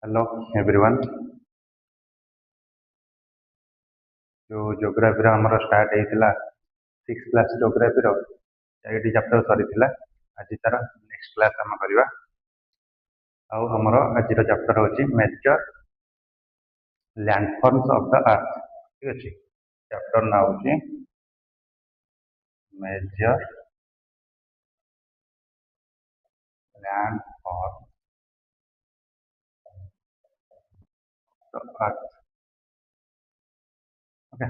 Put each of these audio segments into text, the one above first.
Hello everyone. जो geography हमर start होता 6 क्लास ज्योग्राफी 8 चैप्टर सरी आज तार नेक्स्ट क्लास आम करवा। आमर आज चैप्टर हूँ major landforms of the earth. ठीक अच्छे, चैप्टर ना हूँ major landform the earth. Okay,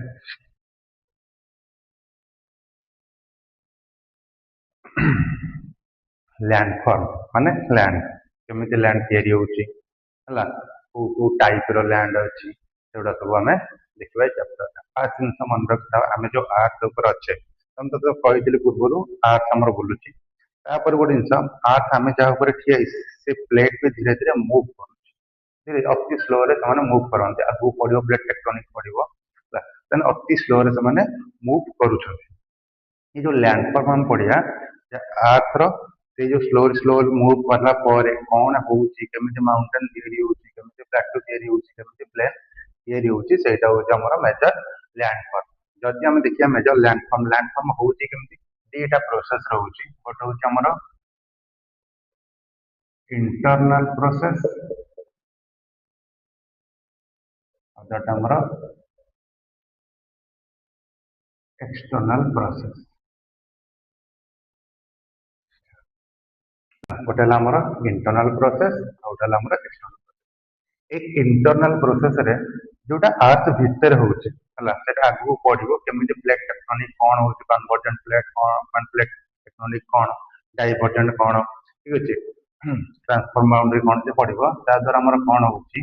landform माने लैंड केमी लैंड तैयारी होची हला टाइप रो लैंड अच्छी सेगुड़ा सब आम देखा चैप्टर। फास्ट जिन मन रखा आम जो आर्थ ऊपर अच्छे तुम तो कही पूर्व आर्थ आमर बुलूची तापर गोटे जिन आर्थ आम जहाँ ठिया से प्लेट भी धीरे धीरे मुव कर अति स्लो रे से मुव करते आगू पड़ो प्लेट टेक्टोनिक पड़ो अति स्लो रे से मुव करुँच। ये जो लैंडफॉर्म हम पढ़िया आर्थ रो से जो स्लो स्लो मुव करला कौन होची केमिति माउंटेन तैयारी होची केमिति प्लेटो तैयारी होची केमिति प्लेन तैयारी होची सेटा होची हमर मेजर लैंडफॉर्म। जदि हम देखिया मेजर लैंडफॉर्म होची केमिति दीटा प्रोसेस रहउची। गोटे होची हमर इंटरनल प्रोसेस अदरटा हमर एक्सटर्नल प्रोसेस। गोटे इंटरनल प्रोसेस आउटा एक्सटर्नल। एक इंटरनल प्रोसेस रे जोटा अर्थ भितर होउचे हला सेटा आगु पढ़िबो केमिति प्लेट टेक्टोनिक कोन होउचे कन्वर्जेंट प्लेट कोन प्लेट टेक्टोनिक कोन डाइवर्जेंट कोन। ठीक अछि, ट्रांसफॉर्म बाउंड्री कोन से पढ़िबो ता द्वारा हमर कोन होउची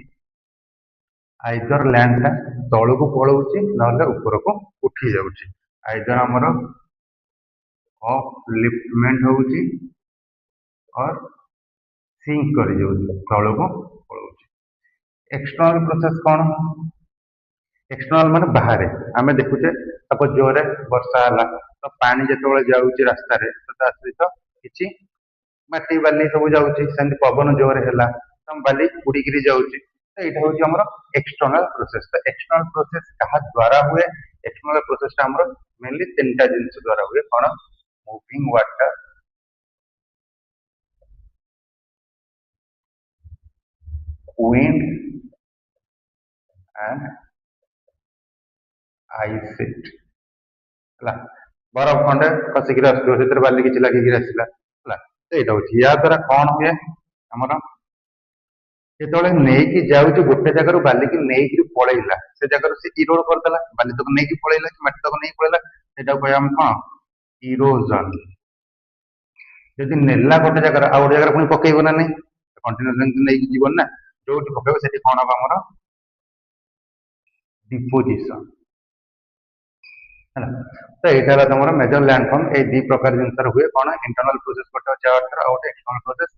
आइदर लैंड टा तळु को पळौची नले ऊपर को उठी जाउची। आइदर हमर अपलिफ्टमेंट होउची और सिंक कर जाउची तळु को पळौची। एक्सटर्नल प्रोसेस कौन? एक्सटर्नल माने बाहर आम देखुचे सपोज जोरे वर्षा है तो पानी जो जाऊँगी रास्ता तो सहित किसी माटी बाली सब जाऊँगी सेमती पवन जोर है तो बाली उड़िकी जाऊँगी तो यहाँ हूँ आम एक्सटर्नल प्रोसेस। तो एक्सटर्नल प्रोसेस क्या द्वारा हुए? एक्सटर्नल प्रोसेस आम मेनली तीन टा जिन द्वारा हुए कौन? Moving water, wind and ice sheet। बरफ खंडे खसिक आसो बाली किसी लगिक आसला तो यहाँ हूँ या द्वारा कौन हुए आमर जो नहीं जाऊँ गोटे जगार बालिक नहीं पलैला से जगह से इरोड करदेला बाली तक नहीं पलैला कि मटी तक नहीं पलैला से कह कौन इरोजन। जदि नेला गोटे जगार आ गोटे जगह पुणी पकईब ना नहीं कंटिन्यूअस नहीं जीवन ना जो पकड़ से कौन हम आमर डिपोजिशन है। तो यहाँ तुम मेजर लैंडफॉर्म ये दी प्रकार जिन हुए कौन इंटरनल प्रोसेस गोटे अर्थ और गोटे एक्सटर्नल प्रोसेस।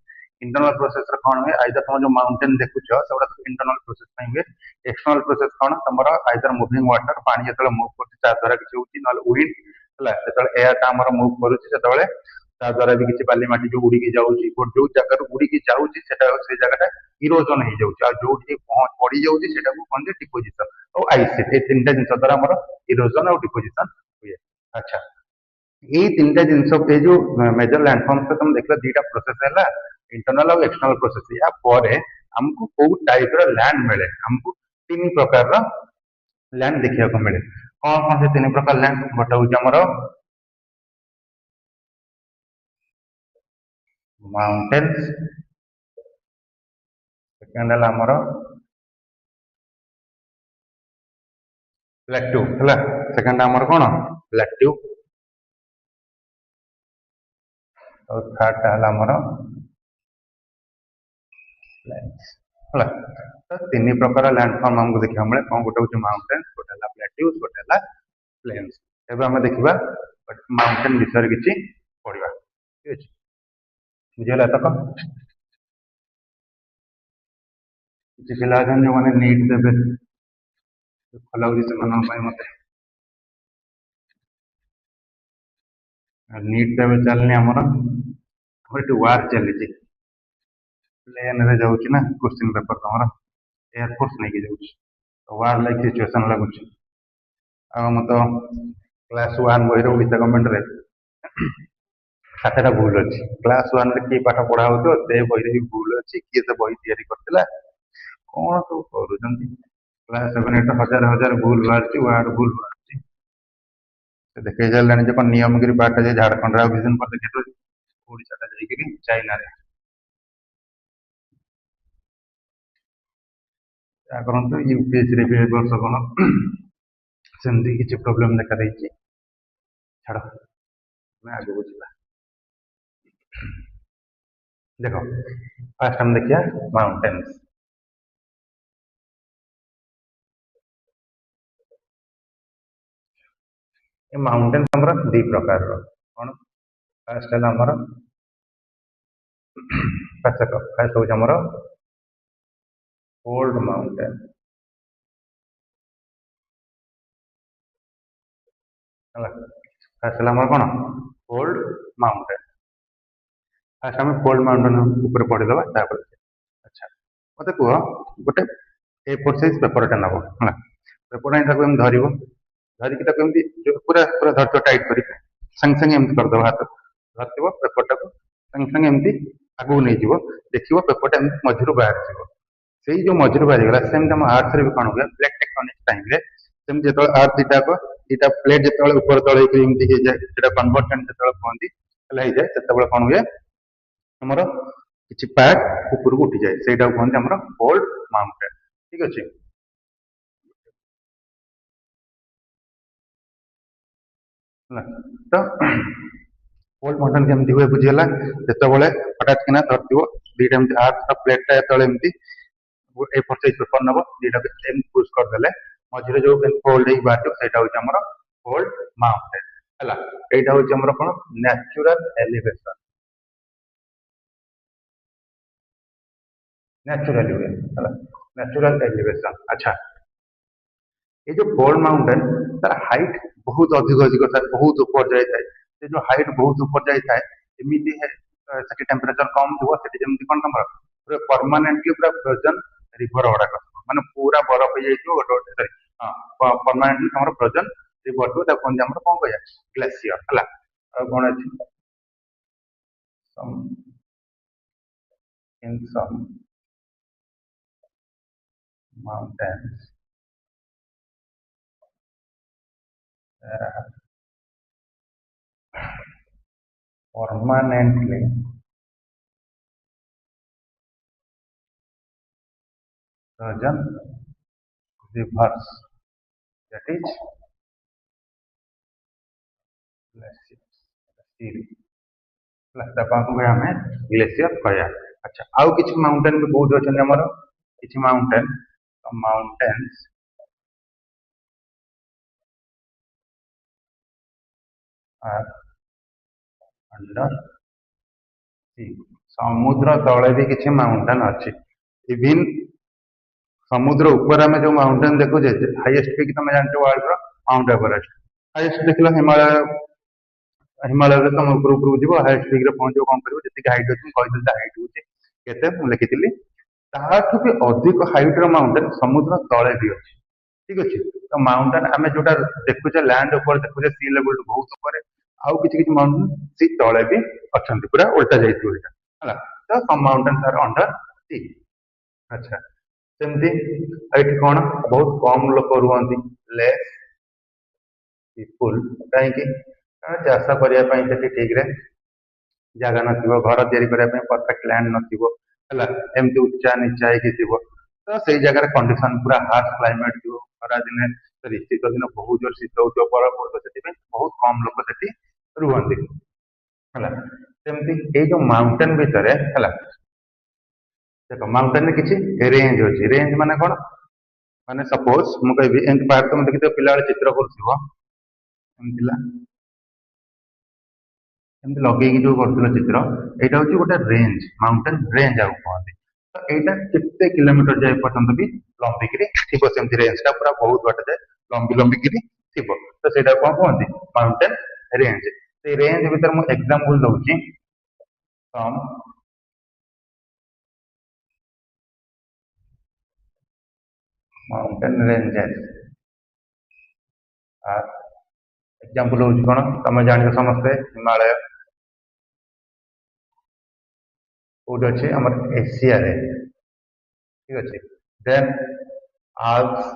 इंटरनल प्रोसेस कौन हुए आइदर तुम जो माउंटेन देखुच से इंटरनल प्रोसेस हुए। एक्सटर्नल प्रोसेस कौन तुम आइदर मूविंग वाटर पानी जो मुव कर द्वारा किसी होना विंड है एयर आम मुव करुचे द्वारा भी किसी बाली माटी जो उड़ी जाऊँगी जो जगह उड़ी जाऊँगी से जगह इरोजन हो जाऊँगी जो पड़ जाऊँगी से कहते डिपोजिशन और आइसेट ये तीन टा जिन द्वारा आम इरोजन और डिपोजिशन हुए। अच्छा, ये तीन टा जिन जो मेजर लैंडफॉर्म से तुम देख दीटा प्रोसेस है इंटरनल और एक्सटर्नल प्रोसेस या आमको कौ टाइप लैंड मिले आमको तीन प्रकार लैंड देखा मिले। कौन कौन से तीन प्रकार लैंड? गोटे हूँ आमर माउंटेन्स, सेकेंड है आमर प्लेट्यू है, सेकेंड आमर कौन प्लेट्यू और थर्ड है आमर प्लेन्स है। तो तीन प्रकार लैंडफॉर्म हमको देखा मिले कौन गोटे हूँ माउंटेन्स गोटे है प्लेट्यूज गोटे है प्लेन्स। एवं आम देखा माउंटेन विषय किसी पढ़ा। ठीक अच्छे, बुझेगा तक किसी पिला जो मैंने नीट देवे भल लगे से मत नीट देवे चलनी आमर ये वार चली प्लेन रे जाउची ना क्वेश्चन पेपर तमरा एयरफोर्स नहीं के जाउची तो वार लाइक सिचुएशन लागुची आ मत क्लास 1 बहिरो ओडिसा गवर्नमेंट रे सातटा भूल अच्छी क्लास 1 रे की पाठ पढ़ा होतो से बहिरे भी भूल अच्छी किए से बही तैयारी करथिला कौन सब करूछंती क्लास 7 8 हजार हजार भूल बाहरची वार्ड भूल बाहरची से देखे जालानी जे कोन नियमगिरी पाठ जे झारखंड रा विजन पर देखे तो ओडिसा टा जाईकरी चाइना रे आ करंतु यूपीएससी रे भी ए वर्ष कोन सेमती किछि प्रॉब्लम देखा देछि छाड़ मैं आगे बुझिबा देखो फास्ट हम देखिया माउंटेन्स ये माउंटेन हमर दी प्रकार रो कोन फास्ट है हमर फास्ट हो हमर ओल्ड माउंटेन हला फास्ट है हमर कोन ओल्ड माउंटेन फास्ट हम ओल्ड माउंटेन ऊपर पढ़ी दबा तापर अच्छा मते को गोटे ए4 साइज पेपर टा नबो हला पेपर टा ताको हम धरिबो धरिकी ताको एमती पूरा पूरा धरतो टाइट करी संग संग एमती कर दबा हाथ धरतिबो पेपर टा को संग संग एमती आगु नहीं जीवो देखिबो पेपर टा एमती मझिरु बाहर जीवो सेई जो मझिरु बाहर गला सेम हम आर्ट्स रे भी कोन हुए प्लेट टेक्टोनिक्स टाइम रे सेम जेतो आर्थ दिटा को इटा प्लेट जेतो ऊपर तळे की एमती हे जाय सेटा कन्वर्जन जेतो कहंती हला हे जाय सेतो बळे कोन हुए हमर किछि पार्ट ऊपर को उठी जाए सेटा कहंती हमर ओल्ड माउंटेन ठीक अछि ହେଲା ତ ଓଲ୍ଡ ମଡର୍ନ କେମିତି ହୁଏ ବୁଝିଗଲା ଯେତେବେଳେ ହଠାତ୍ କିନା ଧରିଥିବ ଦିଟା ଏମିତି ଆର୍ଥ ପ୍ଲେଟଟା ଯେତେବେଳେ ଏମିତି ଏ ଫୋର ସାଇଜ ପେପର ନବ ଦିଟାକୁ ଏମିତି ପୁଶ କରିଦେଲେ ମଝିରେ ଯୋଉ ଫୋଲ୍ଡ ହେଇକି ବାହାରିବ ସେଇଟା ହଉଛି ଆମର ଓଲ୍ଡ ମାଉଣ୍ଟେନ ହେଲା ଏଇଟା ହଉଛି ଆମର କଣ ନ୍ୟାଚୁରାଲ ଏଲିଭେସନ ନ୍ୟାଚୁରାଲି ହୁଏ ହେଲା ନ୍ୟାଚୁରାଲ ଏଲିଭେସନ ଆଚ୍ଛା ये जो फोल्ड माउंटेन तार हाइट बहुत अधिक अधिक था बहुत ऊपर जाए से जो हाइट बहुत ऊपर जाए एमती सेठी टेम्परेचर कम थी सेठी जमी कौन तुम पूरा परमानेंटली पूरा फ्रोजन रिवर गुड़ाक माने पूरा बरफ हो जाइए गोटे गोटे सरी हाँ परमानेंटली तुम फ्रोजन रिवर थी कहते हैं कौन कह ग्लेसीयर है कौन अच्छी in some mountains there are permanently frozen rivers that is glacier कहया अच्छा आउ किछि माउंटेन भी बहुत अच्छे हमर किछि mountain mountains are under sea समुद्र तले भी किछि माउंटेन अछि इवन समुद्र ऊपर में जो माउंटेन देखो जे हाईएस्ट पीक तुम जानते वर्ल्ड रो माउंट एवरेस्ट हाईएस्ट देखलो हिमालय हिमालय रे तुम ऊपर ऊपर जीव हाईएस्ट पीक रे पहुंचो कम करिवो जति हाइट अछि कहि दल हाइट होछि केते मु लिखितिली ताहाठु भी अधिक हाइट रो माउंटेन समुद्र तले भी अछि ठीक अछि तो माउंटेन आमे जोटा देखुचे लैंड ऊपर देखुचे सी लेवल बहुत ऊपर आउ किछि किछि माउंटेन सी तले भी अछंती पूरा उल्टा जाइतो एटा हला तो सम माउंटेन आर अंडर सी अच्छा सेमती एठी कोन बहुत कम लोक रुहंती लेस पीपुल काहेकि चाष करिया पई सेठी ठीक रे जगह नथिबो घर तैयारी करिया पई परफेक्ट लैंड नथिबो हला एमती उच्चा नीचा ହେଇକି ଥିବ तो से जगह कंडीशन पूरा हार्श क्लाइमेट जो खरा दिन सॉरी शीत दिन बहुत जोर शीत होतो बरफ पड़तो सेठी बहुत कम लोक सेठी रुहंती हला सेमती ए जो माउंटेन भितरे हला देखो माउंटेन में किसी रेंज अच्छी रेंज माने कौन माने सपोज मु कहबी एंड पार्ट तुम देखि पिला चित्र करथिबो एमती लगे जो करथिलो चित्र एटा होची गोटे रेंज माउंटेन रेंज आउ कहंती तो एटा कितने किलोमीटर जाय पर्यंत भी लंबी करी थिबो सेमती रेंज ता पूरा बहुत बाटे जाय लंबी लंबी करी थिबो तो सेटा कोन कहंती माउंटेन रेंज से रेंज भीतर मु एग्जांपल दउची सम माउंटेन रेंजेस एग्जांपल होउची कोन तमे जानि समस्ते हिमालय कोड अछि हमर एशिया रे ठीक अछि देन आल्प्स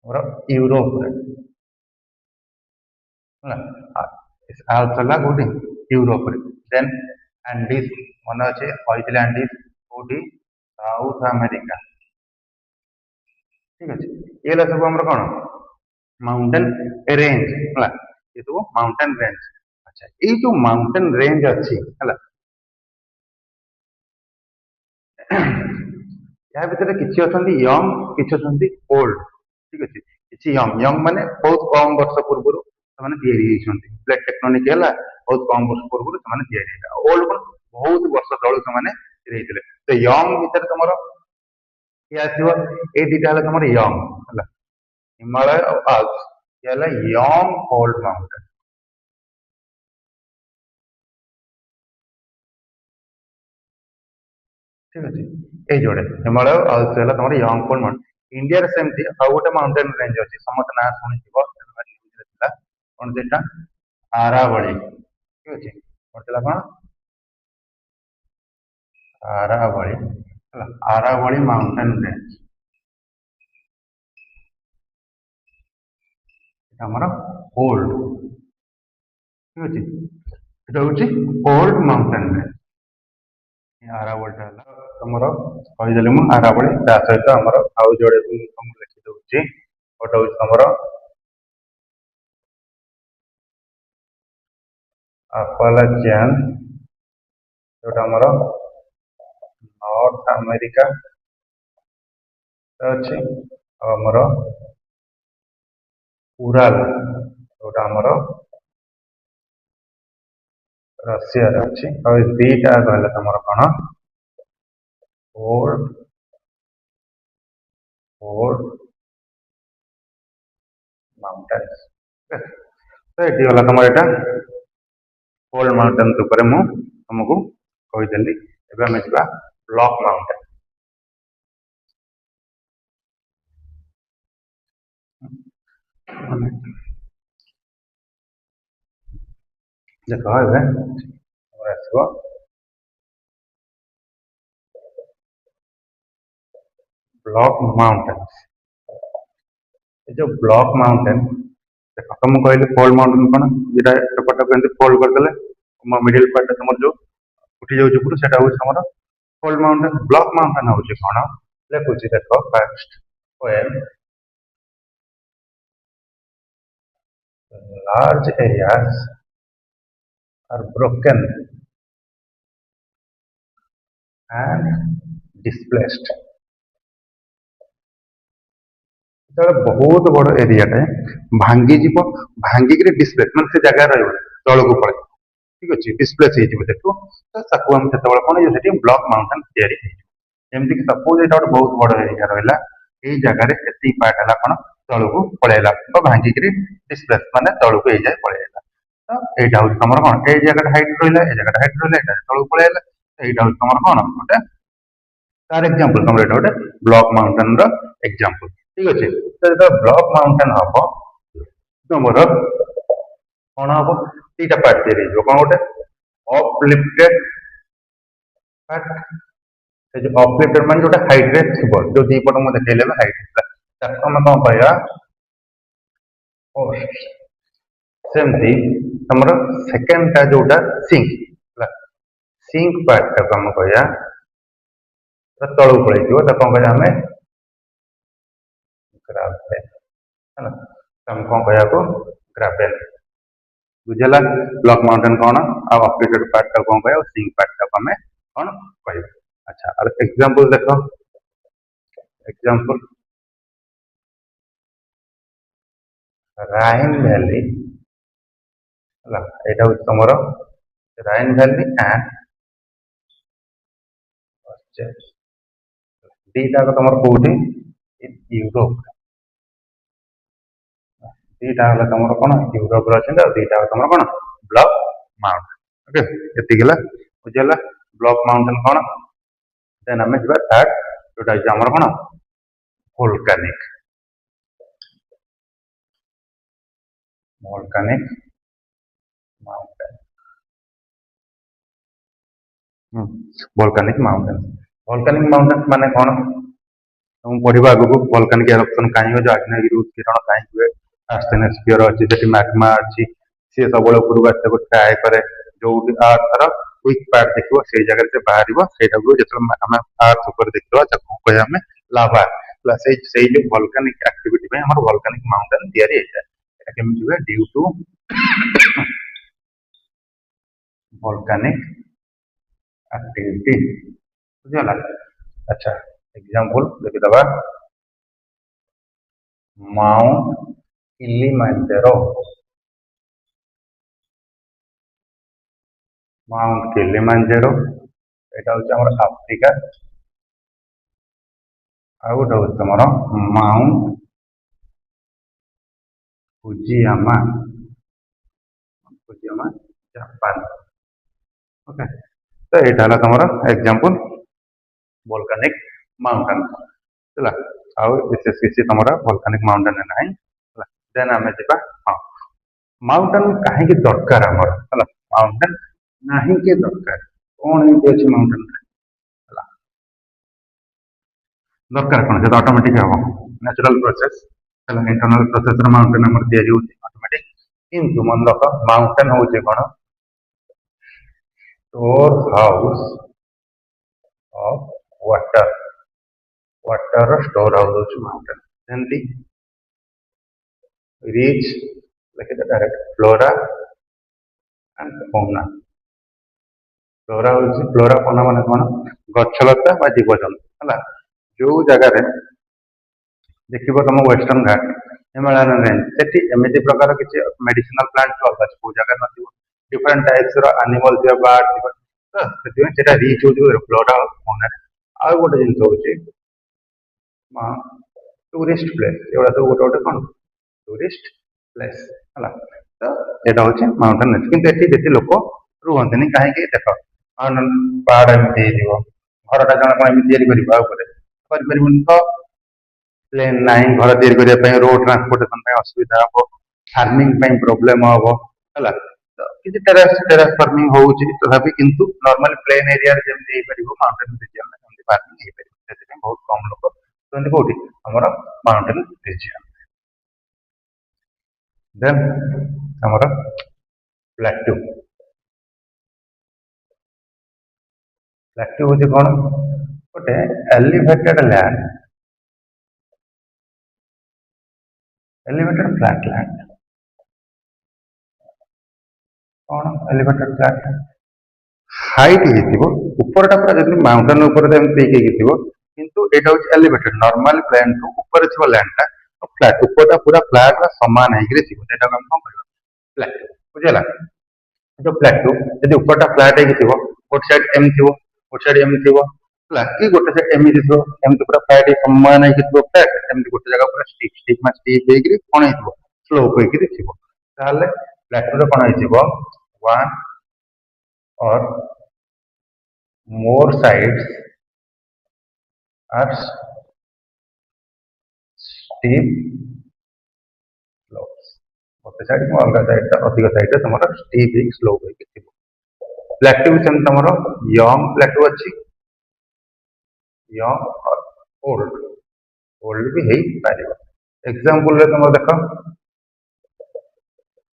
और यूरोप रे ହେଲା आल्प्स हला कोडी यूरोप रे देन एंडीज मन अछि कहइतले एंडीज कोडी साउथ अमेरिका ठीक अछि एला सब हमर कोन माउंटेन रेंज हला ये तो माउंटेन रेंज अच्छा ये जो माउंटेन रेंज अच्छी हला या भितर किछि अछंती यंग किछि अछंती ओल्ड ठीक अछि किछि यंग माने बहुत कम वर्ष पूर्व ସେମାନେ ତିଆରି ହେଇଛନ୍ତି ପ୍ଲେଟ ଟେକ୍ଟୋନିକ ହେଲା ବହୁତ କମ ବର୍ଷ ପୂର୍ବରୁ ସେମାନେ ତିଆରି ହେଇଥିଲା ଓଲ୍ଡ କଣ ବହୁତ ବର୍ଷ ତଳୁ ସେମାନେ ତିଆରି ହେଇଥିଲେ ତ ୟଙ୍ଗ ଭିତରେ ତମର କିଏ ଆସିବ ଏଇ ଦିଟା ହେଲା ତମର ୟଙ୍ଗ ହେଲା ହିମାଳୟ ଆଉ ଆଲ୍ପସ ଇଏ ହେଲା ୟଙ୍ଗ ଓଲ୍ଡ ମାଉଣ୍ଟେନ ଠିକ ଅଛି ଏଇ ଯୋଡ଼େ ହିମାଳୟ ଆଲ୍ପସ ହେଲା ତମର ୟଙ୍ଗ ଓଲ୍ଡ ମାଉଣ୍ଟେନ ଇଣ୍ଡିଆରେ ସେମିତି ଆଉ ଗୋଟେ ମାଉଣ୍ଟେନ ରେଞ୍ଜ ଅଛି ସମସ୍ତେ ନାଁ ଶୁଣିଥିବ ଥିଲା କଣ ସେଟା ଆରାବଳି ଠିକ ଅଛି କଣ ଥିଲା କଣ ଆରାବଳି ହେଲା ଆରାବଳି ମାଉଣ୍ଟେନ ରେଞ୍ଜ এটা ଆମର ଓଲ୍ଡ ଠିକ ଅଛି এটা ହଉଛି ଓଲ୍ଡ ମାଉଣ୍ଟେନ ରେଞ୍ଜ ଆରାବଳିଟା ହେଲା ତମର କହିଦେଲି ମୁଁ ଆରାବଳି ତା ସହିତ ଆମର ଆଉ ଯୋଡ଼େ ମୁଁ ତମକୁ ଲେଖି ଦଉଛି ଗୋଟେ ହଉଛି ତମର ଆପାଲାଚିଆନ ଯୋଉଟା ଆମର ନର୍ଥ ଆମେରିକା ଅଛି ଆଉ ଆମର ଉରାଲ ଯୋଉଟା ଆମର ରଷିଆରେ ଅଛି ଆଉ ଏ ଦିଟା କହିଲେ ତମର କଣ ଓଲ୍ଡ ଓଲ୍ଡ ମାଉଣ୍ଟେନ୍ସ ତ ଏଠି ଗଲା ତମର ଏଇଟା ଓଲ୍ଡ ମାଉଣ୍ଟେନ୍ସ ଉପରେ ମୁଁ ତମକୁ କହିଦେଲି ଏବେ ଆମେ ଯିବା ବ୍ଲକ୍ ମାଉଣ୍ଟେନ ଦେଖ ଏବେ ଆସିବ ब्लॉक माउंटेन ये जो ब्लॉक माउंटेन देखो तुम कहले फोल्ड माउंटेन कौन जेटा एपटा केंति फोल्ड करदेले मिडिल पार्ट तुम जो उठी जाउछ पुरो सेटा होछ हमर फोल्ड माउंटेन ब्लॉक माउंटेन होछ कोन लेखुची देखो first when large areas are broken and displaced बहुत बड़ एरियाटे भांगी जीव भांगिक डिस्प्लेस मान से जगह रही तौक पड़े ठीक अच्छे डिस्प्लेस हो ताकू आम से कौन ये ब्लॉक माउंटेन जमीक सपोज यहाँ गोटे बहुत बड़ एरिया रहा यही जगार एति पार्ट है कौन तौक पलैला भांगिक डिस्प्लेस मान तौक जाए पलैला तो यहाँ हूँ तुम कौन ये जगह हाइट रहा है जगह हाइट रहा तौक पलैला यहाँ हूँ तुम कौन गोटे तार एग्जांपल तुम गोटे ब्लॉक माउंटेन एग्जांपल ठीक अच्छे तो ब्लॉक माउंटेन हम तुम कौन हम दीटा पार्ट तैयारी कौन गोटे अपलिफ्टेड पार्ट से जो अपलिफ्टेड मान जो हाइट रे थी जो दी पट मुझे देखले हाइट आम कौन कह सेमती तुम सेकेंडटा जोटा सिंक सिंक पार्ट टाक आम कह तौक पलैन कौन कह आम ग्रावेल है हम कौन कह ग्रावेल बुझेगा ब्लॉक माउंटेन कौन अपडेटेड पार्ट कौन कह सिंक पार्ट आम कौन कह अच्छा और एग्जांपल देखो एग्जांपल राइन वैली यहाँ हूँ तुम राइन वैली एंड दीटा तुम कौटी यूरोप दीटा तुम कौन यूरोप दीटा तुम कौन ब्लॉक माउंटेन ओके ये बुझेगा ब्लॉक माउंटेन कौन देन आम जा थर्ड जोटा आम कौन volcanic volcanic mountain volcanic mountain volcanic mountain माने कौन हम पढ़िबा आगु volcanic eruption काहे हो जो आग्नेयगिरि उत्कीर्ण काहे हुए asthenosphere अछि जेति magma अछि से सबले उपरु आते को ट्राई करे जो अर्थ रो क्विक पार्ट देखिबो से जगह से बाहरिबो सेटा को जेतल हम अर्थ ऊपर देखिबो ताको कहे हमें लावा प्लस से जो volcanic activity में हमर volcanic mountain तैयारी है एटा केमि हुए ड्यू टू volcanic activity बुझला अच्छा एग्जांपल देखि दबा माउंट किलिमांजारो माउंट किलिमांजारो एटा होचे हमर अफ्रीका आ गोटे होचे हमर mount Fujiyama Fujiyama Japan okay तो एटा हला हमर एग्जांपल volcanic mountain चला आउ विशेष किसी तमरा volcanic mountain नहीं हला देन हमें जिबा हां माउंटेन काहे के दरकार हमर हला माउंटेन नहीं के दरकार कोन ही अछि माउंटेन हला दरकार कोन से ऑटोमेटिक हबो नेचुरल प्रोसेस हला इंटरनल प्रोसेस रे माउंटेन हमर तयारी होची ऑटोमेटिक किंतु मन रख माउंटेन होचे कोन store house of water store house hoଉଛି mountain ଯେମିତି rich like the direct flora and fauna flora होଉଛି flora fauna ମାନେ କଣ ଗଛଲତା ବା ଜୀବଜନ୍ତୁ ହେଲା ଯୋଉ ଜାଗାରେ ଦେଖିବ ତମ वेस्टर्न घाट हिमालयन रेंज सेठी एमिति प्रकार किछि मेडिसिनल प्लांट अलग अछि कोउ जगह नथिबो डिफरेंट टाइप्स रो एनिमल थिबा बर्ड थिबा तो सेठी सेटा रिच होଉଛି फ्लोरा फाउना आ गोटे जिंस होଉଛି टूरिस्ट प्लेस एवढा तो गोटे गोटे कौन टूरिस्ट प्लेस है तो यहाँ हूँ माउंटेन रेंज कि बेसी लोक रुहतनी कहीं देख पहाड़ एमती घरटा जन कौन एमती कर तो प्लेन ना घर या रोड ट्रांसपोर्टेशन असुविधा हम फार्मिंग प्रोब्लेम हम है किसी टेरेस फार्मिंग हो तथापि किंतु नॉर्मल प्लेन एरिया जमी माउंटेन रिजन में फार्मिंग बहुत कम लोग तो कौटी आमर माउंटेन रिजन देन आमर प्लेट्यू प्लेट्यू हूँ कौन गोटे elevated land elevated flat land कौन एलिवेटेड फ्लैट लैंड हाइट हो ऊपरटा पूरा जब माउंटेन ऊपर किंतु एटा हूँ एलिवेटेड नॉर्मल प्लेन टू ऊपर थी लैंडटा फ्लैट ऊपरटा पूरा फ्लैट बा समान होगी थी हम कौन कह फ्लैट बुझेगा जो प्लेट्यू जब ऊपरटा फ्लैट होगी गोटे साइड एम थी गोटे साइड एम थी कि गोटे साइड एमती थी एमती पूरा फ्लैट समान होगी फ्लैट एमती गोटे जगह पूरा स्टीप स्टीप में स्टीप होगी कौन हो स्लोप होगी थी प्लेट्यूर कौन हो वन और मोर साइड्स are steep slopes गोटे साइड को अलग साइड अधिक साइड तुम स्टीप स्लोप प्लेट्यू सेम तुम यंग प्लेट्यू अच्छी यंग और ओल्ड ओल्ड भी हो पार एग्जांपल तुम देख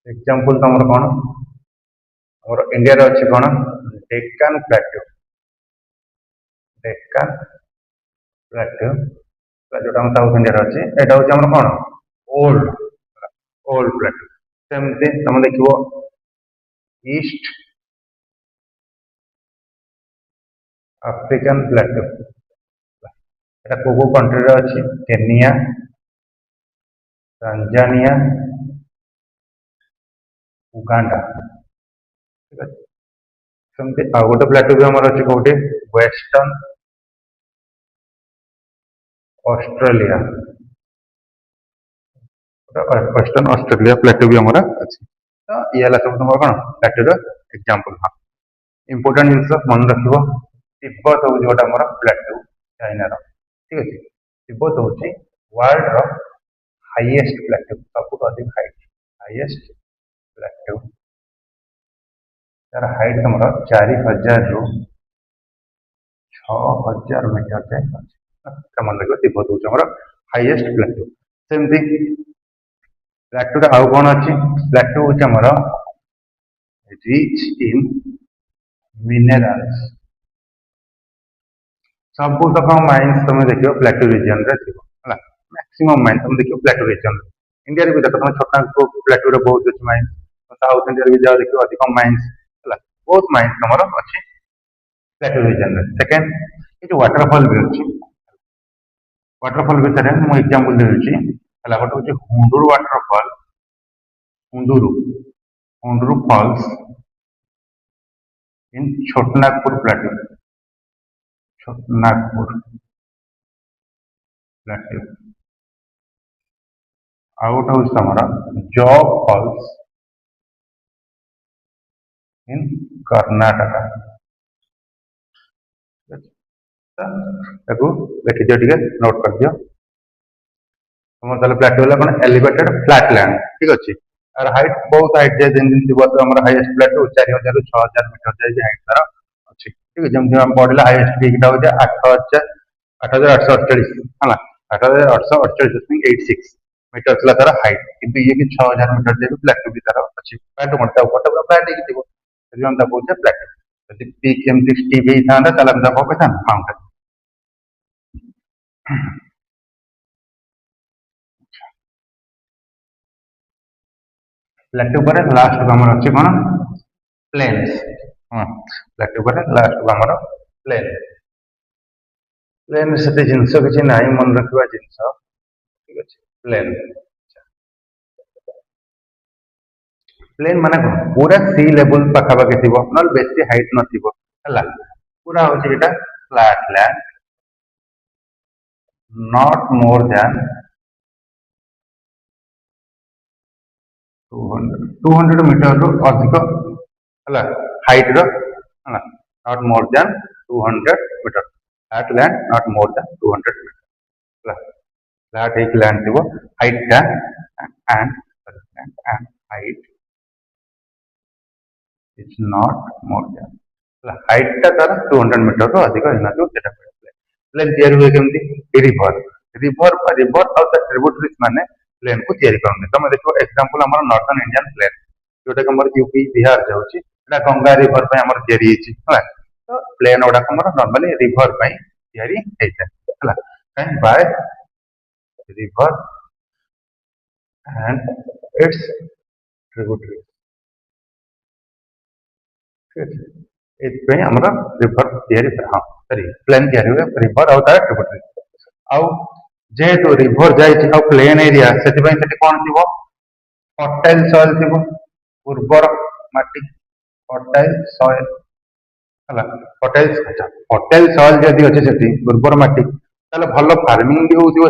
एग्जांपल तुम कौन और इंडिया रे अच्छी कौन डेक्कन प्लेट्यू डेक्कन प्लेट्यू जो साउथ इंडिया अच्छे यहाँ हूँ कौन ओल्ड ओल्ड प्लेट्यू सेमती तुम देखो ईस्ट अफ्रीकन प्लेट्यू यहाँ को कंट्री अच्छी केनिया तांजानिया उगांडा ठीक है सेमती आ गोटे प्लेट्यू भी आमर अच्छे कौटे western Australia western Australia plateau भी हमारा अच्छी तो ये सब तुम कौन प्लेट्यूर एग्जांपल हाँ इंपोर्टेंट जिन मन रख तिब्बत हूँ जोटा मोर प्लेट्यू चाइनार ठीक अच्छे तिब्बत हूँ वर्ल्ड रो हाईएस्ट प्लेट्यू सबुठ अधिक हाईएस्ट प्लेट्यू तार हाइट तुम 4000 रु 6000 मीटर जाए अच्छे मन रख तिब्बत हूँ हाईएस्ट प्लेट्यू सेमती प्लेट्यू आउ कौन अच्छी प्लेट्यू हूँ रिच इन मिनेराल्स सब तक माइन्स तुम देख प्लेट्यू रिजन रे थी मैक्सिमम माइन्स तुम देखिए प्लेट्यू रिजन इंडिया भी देख तुम छोटा प्लेट्यू बहुत अच्छी माइन्स साउथ इंडिया भी जाओ देखिए अधिक माइन्स बहुत माइन्स तुम अच्छी प्लेट्यू रिजन रे सेकेंड ये वाटरफॉल भी अच्छी वाटरफॉल भितर मुझे एग्जांपल देउछि गोटे हूँ Hundru waterfall Hundru falls in Chotanagpur plateau Chotanagpur plateau आउ गोटे हूँ तुम जॉग फॉल्स इन कर्नाटका लिखी दियो टिके नोट कर दियो तुम ताले प्लेट्यू वाला कौन एलिवेटेड फ्लैटलैंड ठीक अच्छे और हाइट बहुत हाइट जाए दिन दिन थी तो हाईएस्ट प्लेट्यू 4000 रु 6000 मीटर जाए हाइट तार अच्छी ठीक है जमी आम पढ़ला हाईएस्ट पीकटा हो 8848 है 8848.86 मीटर था तार हाइट किंतु ये कि 6000 मीटर जाए प्लेट्यू भी तार अच्छी प्लेट्यू कौन पट फ्लैट हो प्लेट्यू प्लेट्यू यदि पीक एमती स्टीप होता है माउंटेन प्लेट्यू पर लास्ट आम अच्छे कौन प्लेन्स प्लेट्यू पर लास्ट आम प्लेन प्लेन से जिनस किसी ना मन रखा जिनस ठीक अच्छे प्लेन प्लेन माने पूरा सी लेवल पाखापाखि थी ना बेसी हाइट ना पूरा हूँ flat land not more than 200 metre रु अधिक है height not more than 200 metre flat land not more than 200 metre flat एक लैंड थी height and height is not more than height तार 200 मीटर रु अधिक होना प्लेन तैयारी हुए केमती रिवर रिवर रिवर और ट्रिब्यूटरीज माने प्लेन को तैयारी करने तुम देखो एग्जांपल हमर नॉर्थर्न इंडियन प्लेन जोटा हमर यूपी बिहार जाउची एटा गंगा रिवर पे हमर तैयारी हिची हला तो प्लेन ओडा हमर नॉर्मली रिवर पे तैयारी हेता हला and by river and it's tributary ठीक है रिवर तैयारी हाँ सॉरी प्लेन तैयारी हुए रिवर और तार ट्रिब्यूटरी आउ जेहेतु रिवर जाइए प्लेन एरिया से कौन थी फर्टाइल सॉइल थी उर्वर माटी फर्टाइल सॉइल है फर्टाइल सॉइल जदि अच्छे से उर्वर माटी भल फार्मिंग भी हो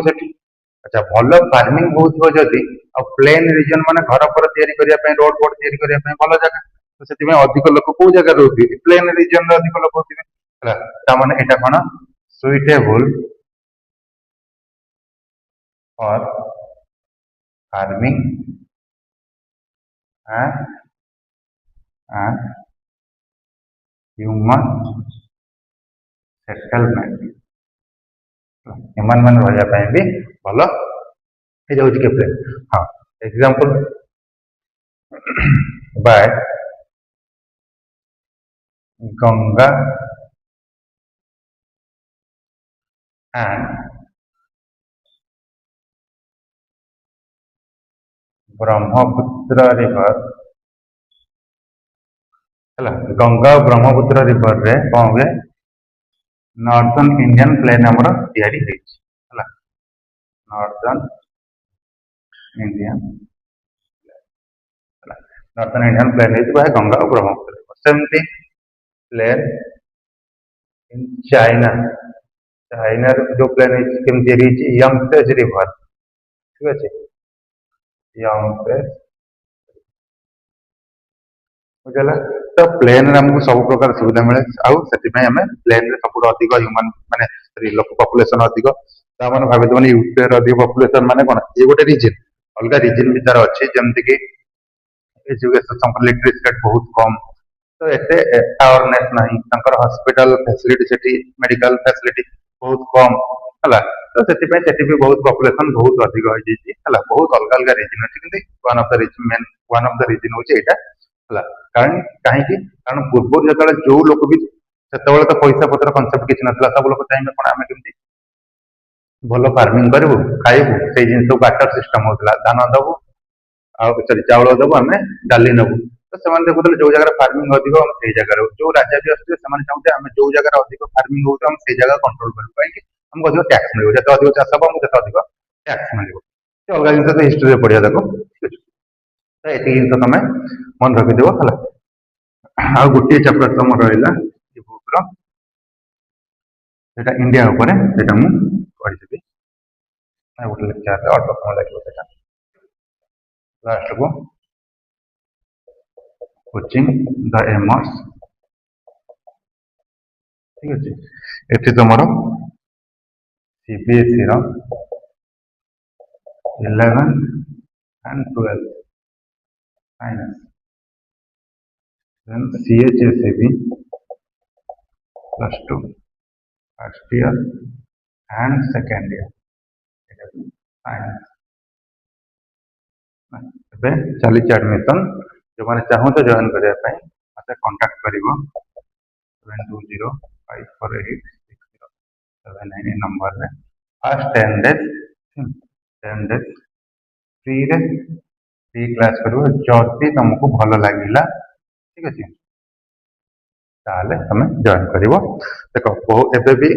अच्छा भल फार्मिंग हो जदि प्लेन रिजन मान घर पर या रोड बोर्ड या भल जगह तो से अधिक लोक कौ जगह रोथे प्लेन रिजन अधिक लोक होते यहाँ कौन suitable for farming and human settlement human मन रहा भी भल हो प्लेन हाँ example by Ganga and Brahmaputra river है गंगा और ब्रह्मपुत्र रिवर रे कौन हुए नॉर्थर्न इंडियन प्लेन हमर तैयारी है नॉर्थर्न इंडियन प्लेन है गंगा और ब्रह्मपुत्र रिवर सेमती प्लेन इन चाइना चाइना जो प्लेन केम तैयारी यंगटेज रिवर ठीक अच्छे बुझला तो प्लेन हमको सब प्रकार सुविधा मिले आउ से प्लेन रे सब अधिक ह्यूमन माने लोक पॉपुलेशन अधिक ତାମାନେ ଭାବିଦବନି ୟୁପିଆଇ ର ଅଧିକ ପପୁଲେସନ ମାନେ କଣ ଏ ଗୋଟେ ରିଜିନ, ଅଲଗା ରିଜିନ ବି ତାର ଅଛି, ଯେମିତି କି एजुकेशन संपर लिटरेसी रेट बहुत कम, तो एते अवेयरनेस नहीं, तांकर हॉस्पिटल फैसिलिटी सेठी मेडिकल फैसिलिटी बहुत कम हला, तो सेति पे सेठी भी बहुत पॉपुलेशन बहुत अधिक हो जेची हला, बहुत अलग अलग रीजन अछि, किंतु one of the region main one of the region होची एटा हला। कारण काहे कि कारण पूर्व जतले जो लोक भी सेतबेले तो पैसा पत्र कॉन्सेप्ट किछ नथला, सब लोक चाहे कोन आमे केमती भल फार्मिंग करू खाइबू, से जिन बाटर सिस्टम होतला, धान दबू सरी चाउल देवु आम डाली नबू, तो से देखुते जो जगह फार्मिंग अधिक आम से जगह जो राजा भी आसते चाहते आम जो जगह अधिक फार्मिंग हो से जगह कंट्रोल करूँ, कहीं आमको अधिक टैक्स मिले, जिते अधिक चाष हम आमको अधिक टैक्स मिले, अलग जिन तो हिस्ट्री पढ़िया देखो ठीक अच्छे, तो ये जिन तुम मन रखिदेव है। आ गोटे चैप्टर तुम रहा बुक रहा इंडिया उपरे सेटा मु पढ़ीदेवी, गोटे लेक्चर अल्प समय लगे लास्ट को कोचिंग द एमर्स ठीक अच्छे, ये तुम सीबीएसई रो 11 and 12 science, then CHSAB +2 first year and second year science. ଏବେ ଚାଲିଛି ଆଡମିସନ, ଯୋଉମାନେ ଚାହୁଁଛ ଜଏନ୍ କରିବା ପାଇଁ ମତେ କଣ୍ଟାକ୍ଟ କରିବ 7205486079 ଏ ନମ୍ବରରେ। ଫାର୍ଷ୍ଟ 10 days ଫ୍ରିରେ ଫ୍ରି କ୍ଲାସ୍ କରିବ, ଯଦି ତମକୁ ଭଲ ଲାଗିଲା ଠିକ ଅଛି ତାହେଲେ ତମେ ଜଏନ୍ କରିବ। ଦେଖ ଏବେ ବି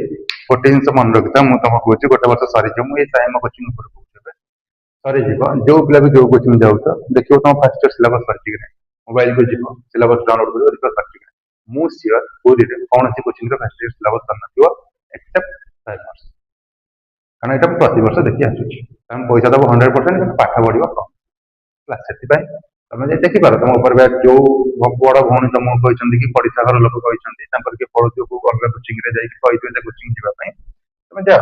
ଗୋଟେ ଜିନିଷ ମନେ ରଖିଥା, ମୁଁ ତମକୁ କହୁଛି ଗୋଟେ ବର୍ଷ ସରିଯିବ, ମୁଁ ଏଇ ସାଇମ କୋଚିଂ ଉପରେ କହୁଛି ଏବେ ସରିଯିବ, ଯୋଉ ପିଲା ବି ଯୋଉ କୋଚିଂ ଯାଉଛ ଦେଖିବ ତମ ଫାର୍ଷ୍ଟ ଇୟର ସିଲାବସ୍ ସରିଛି କି ନାହିଁ, ମୋବାଇଲ କୁ ଯିବ ସିଲାବସ୍ ଡାଉନଲୋଡ କରିବ ଦେଖିବ ସରିଛି କି ନାହିଁ। ମୁଁ ସିଓର ପୁରୀରେ କୌଣସି କୋଚିଂରେ ଫାର୍ଷ୍ଟ ଇୟର ସିଲାବସ୍ ସରିନଥିବ ଏକ୍ସେପ୍ଟ ସାଇମର୍ସ, କାରଣ ଏଇଟା ମୁଁ ପ୍ରତିବର୍ଷ ଦେଖି ଆସୁଛି। ତମେ ପଇସା ଦବ 100%, କିନ୍ତୁ ପାଠ ପଢିବ କମ୍ ହେଲା, ସେଥିପାଇଁ ତମେ ଯାଇ ଦେଖିପାର ତମ ଉପରେ ଯୋଉ ବଡ ଭଉଣୀ ତମକୁ କହିଛନ୍ତି କି ପଡିଶା ଘର ଲୋକ କହିଛନ୍ତି ତାଙ୍କର କିଏ ପଢୁଥିବ କୋଉ ଅଲଗା କୋଚିଂରେ ଯାଇକି କହିଥିବେ ଯେ କୋଚିଂ ଯିବା ପାଇଁ, ତମେ ଯାଅ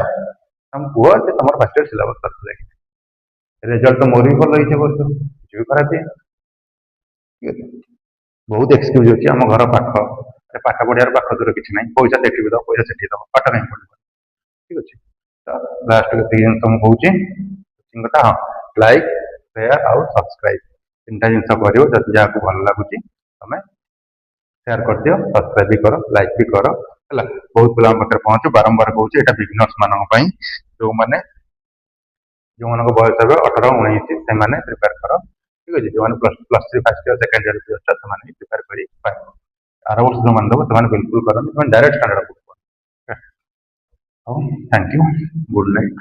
ତମ କୁହ ଯେ ତମର ଫାର୍ଷ୍ଟ ଇୟର ସିଲାବସ୍ ସରିଥିଲା କି, ରେଜଲ୍ଟ ତ ମୋର ବି ଭଲ ହେଇଛି ବର୍ଷ, କିଛି ବି ଖରାପ ହେଇନି ଠିକ ଅଛି। ବହୁତ ଏକ୍ସକ୍ୟୁଜ ଅଛି, ଆମ ଘର ପାଖ, ପାଠ ପଢିବାର ପାଖ ଦୂର କିଛି ନାହିଁ, ପଇସା ସେଠି ବି ଦବ ପଇସା ସେଠି ଦବ, ପାଠ କାହିଁ ପଢିବ ଠିକ ଅଛି। ତ ଲାଷ୍ଟ ଏତିକି ଜିନିଷ ମୁଁ କହୁଛି କଥା, ହଁ ଲାଇକ୍ ସେୟାର ଆଉ ସବସ୍କ୍ରାଇବ ତିନିଟା ଜିନିଷ କରିବ, ଯଦି ଯାହାକୁ ଭଲ ଲାଗୁଛି ତମେ ସେୟାର କରିଦିଅ, ସବସ୍କ୍ରାଇବ ବି କର, ଲାଇକ୍ ବି କର ହେଲା। ବହୁତ ପିଲାଙ୍କ ପାଖରେ ପହଞ୍ଚୁ, ବାରମ୍ବାର କହୁଛି ଏଇଟା ବିଗିନର୍ସ ମାନଙ୍କ ପାଇଁ, ଯୋଉମାନଙ୍କ ବୟସ ଏବେ 18-19 ସେମାନେ ପ୍ରିପେୟାର କର ଠିକ ଅଛି। ଯୋଉମାନେ plus 3 first year second year ଅଛ ସେମାନେ ବି ପ୍ରିପେୟାର କରି ପାରିବ। ଆର ବର୍ଷ ଯୋଉମାନେ ଦେବ ସେମାନେ ବିଲକୁଲ କରନ୍ତି, ସେମାନେ ଡାଇରେକ୍ଟ ଷ୍ଟାଣ୍ଡାର୍ଡ ବୁକ୍ କର। ହଉ ଥ୍ୟାଙ୍କ ୟୁ, ଗୁଡ୍ ନାଇଟ୍।